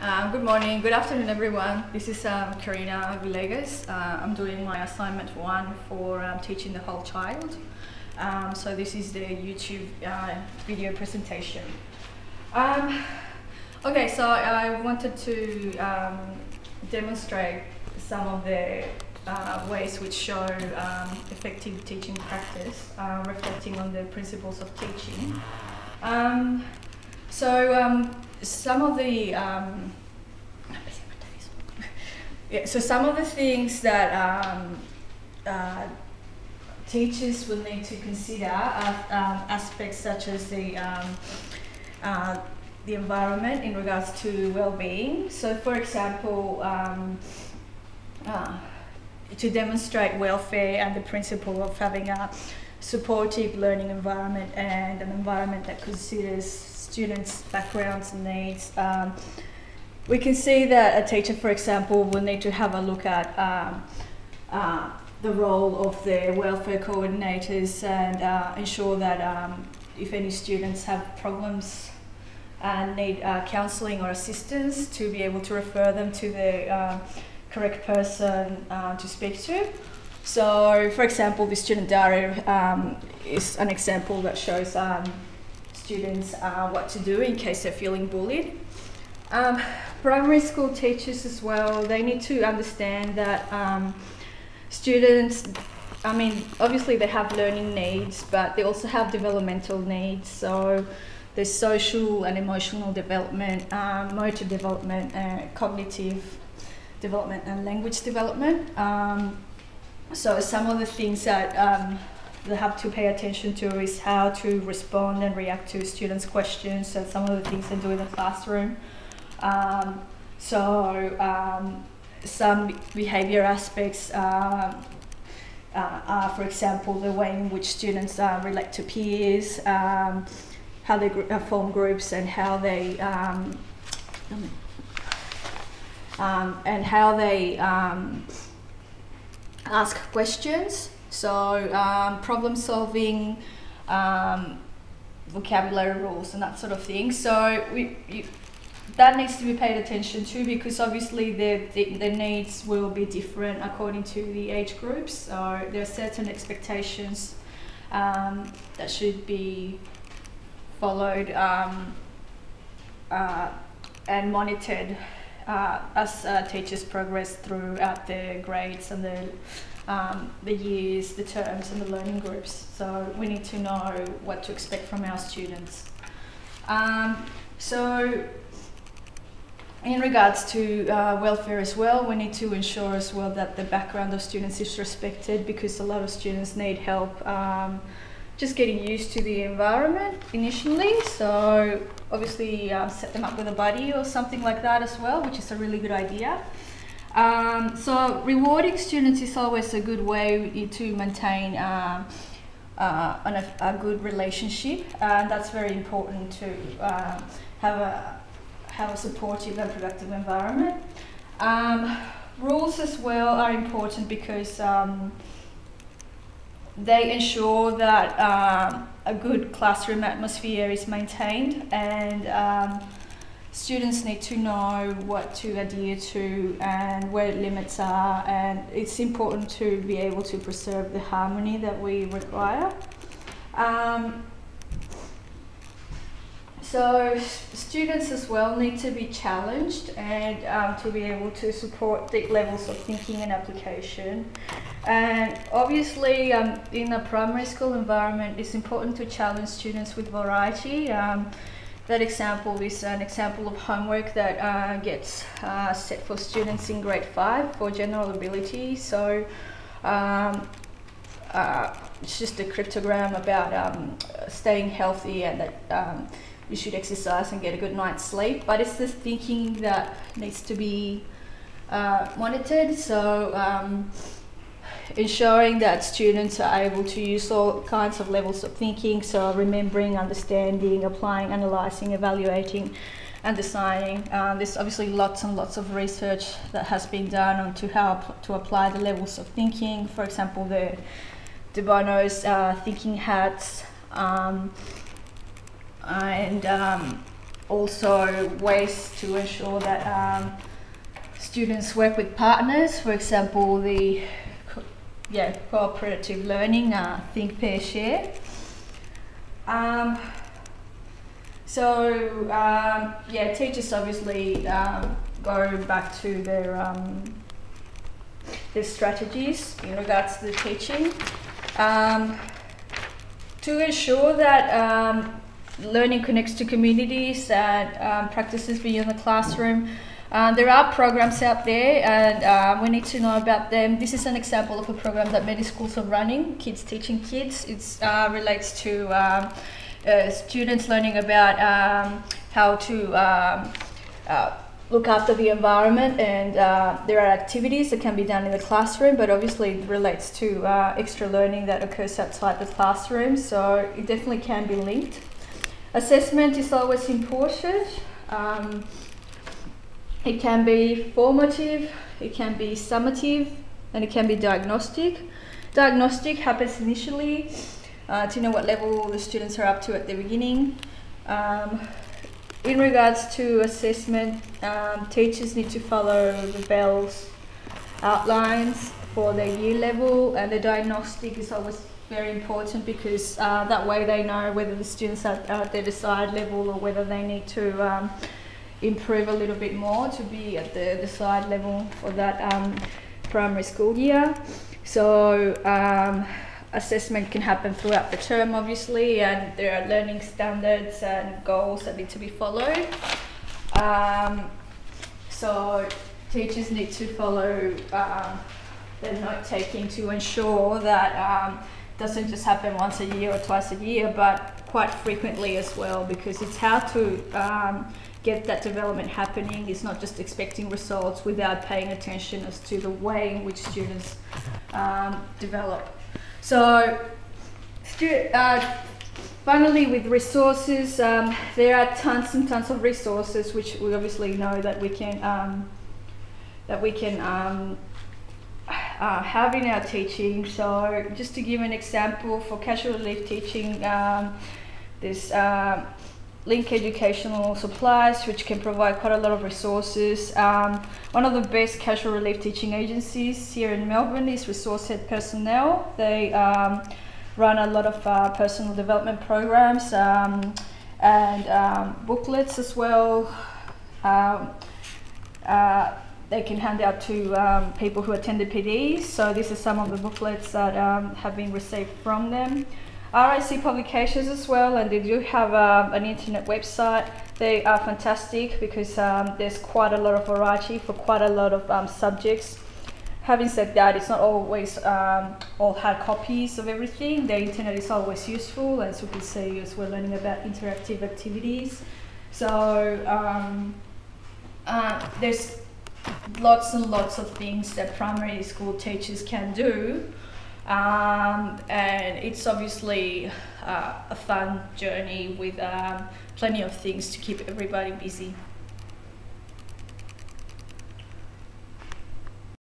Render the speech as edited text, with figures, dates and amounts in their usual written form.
Good morning, good afternoon everyone. This is Karina, VILLEGAS. I'm doing my assignment 1 for teaching the whole child. So this is the YouTube video presentation. Okay, so I wanted to demonstrate some of the ways which show effective teaching practice, reflecting on the principles of teaching. Some of the some of the things that teachers will need to consider are aspects such as the environment in regards to well-being. So, for example, to demonstrate welfare and the principle of having a supportive learning environment and an environment that considers students' backgrounds and needs. We can see that a teacher, for example, will need to have a look at the role of the welfare coordinators and ensure that if any students have problems and need counselling or assistance, to be able to refer them to the correct person to speak to. So, for example, the student diary is an example that shows students what to do in case they're feeling bullied. Primary school teachers as well, they need to understand that students, obviously they have learning needs, but they also have developmental needs. So there's social and emotional development, motor development, cognitive development and language development. So some of the things that they have to pay attention to is how to respond and react to students' questions. So some of the things they do in the classroom. Some behaviour aspects are, for example, the way in which students relate to peers, how they form groups, and how they ask questions. So problem solving, vocabulary rules and that sort of thing. So that needs to be paid attention to, because obviously the needs will be different according to the age groups. So there are certain expectations that should be followed and monitored as teachers progress throughout the grades and the years, the terms and the learning groups. So we need to know what to expect from our students. So in regards to welfare as well, we need to ensure as well that the background of students is respected, because a lot of students need help just getting used to the environment initially. So obviously set them up with a buddy or something like that as well, which is a really good idea. So rewarding students is always a good way to maintain a good relationship, and that's very important to have a supportive and productive environment. Rules as well are important because they ensure that a good classroom atmosphere is maintained, and students need to know what to adhere to and where limits are, and it's important to be able to preserve the harmony that we require. So students as well need to be challenged and to be able to support deep levels of thinking and application. And obviously in a primary school environment, it's important to challenge students with variety. That example is an example of homework that gets set for students in grade 5 for general ability. So it's just a cryptogram about staying healthy and that you should exercise and get a good night's sleep, but it's this thinking that needs to be monitored. So ensuring that students are able to use all kinds of levels of thinking, so remembering, understanding, applying, analysing, evaluating and designing. There's obviously lots and lots of research that has been done on to how to apply the levels of thinking. For example, the De Bono's thinking hats, and also ways to ensure that students work with partners. For example, the cooperative learning, think, pair, share. Teachers obviously go back to their strategies in regards to the teaching. To ensure that learning connects to communities and practices beyond the classroom, there are programs out there, and we need to know about them. This is an example of a program that many schools are running, Kids Teaching Kids. It relates to students learning about how to look after the environment, and there are activities that can be done in the classroom, but obviously it relates to extra learning that occurs outside the classroom, so it definitely can be linked. Assessment is always important. It can be formative, it can be summative, and it can be diagnostic. Diagnostic happens initially to know what level the students are up to at the beginning. In regards to assessment, teachers need to follow the VELL's outlines for their year level, and the diagnostic is always very important because that way they know whether the students are at their desired level or whether they need to improve a little bit more to be at the desired level for that primary school year. So assessment can happen throughout the term, obviously, and there are learning standards and goals that need to be followed. So teachers need to follow their note taking to ensure that doesn't just happen once a year or twice a year, but quite frequently as well, because it's how to get that development happening. It's not just expecting results without paying attention as to the way in which students develop. So finally, with resources, there are tons and tons of resources which we obviously know that we can have in our teaching. So just to give an example, for casual relief teaching, there's Link Educational Supplies, which can provide quite a lot of resources. One of the best casual relief teaching agencies here in Melbourne is Resource Head Personnel. They run a lot of personal development programs and booklets as well. They can hand out to people who attended PDs. So these are some of the booklets that have been received from them. RIC publications as well, and they do have an internet website. They are fantastic because there's quite a lot of variety for quite a lot of subjects. Having said that, it's not always all hard copies of everything. The internet is always useful, as you can see as we're learning about interactive activities. So there's lots and lots of things that primary school teachers can do. And it's obviously a fun journey with plenty of things to keep everybody busy.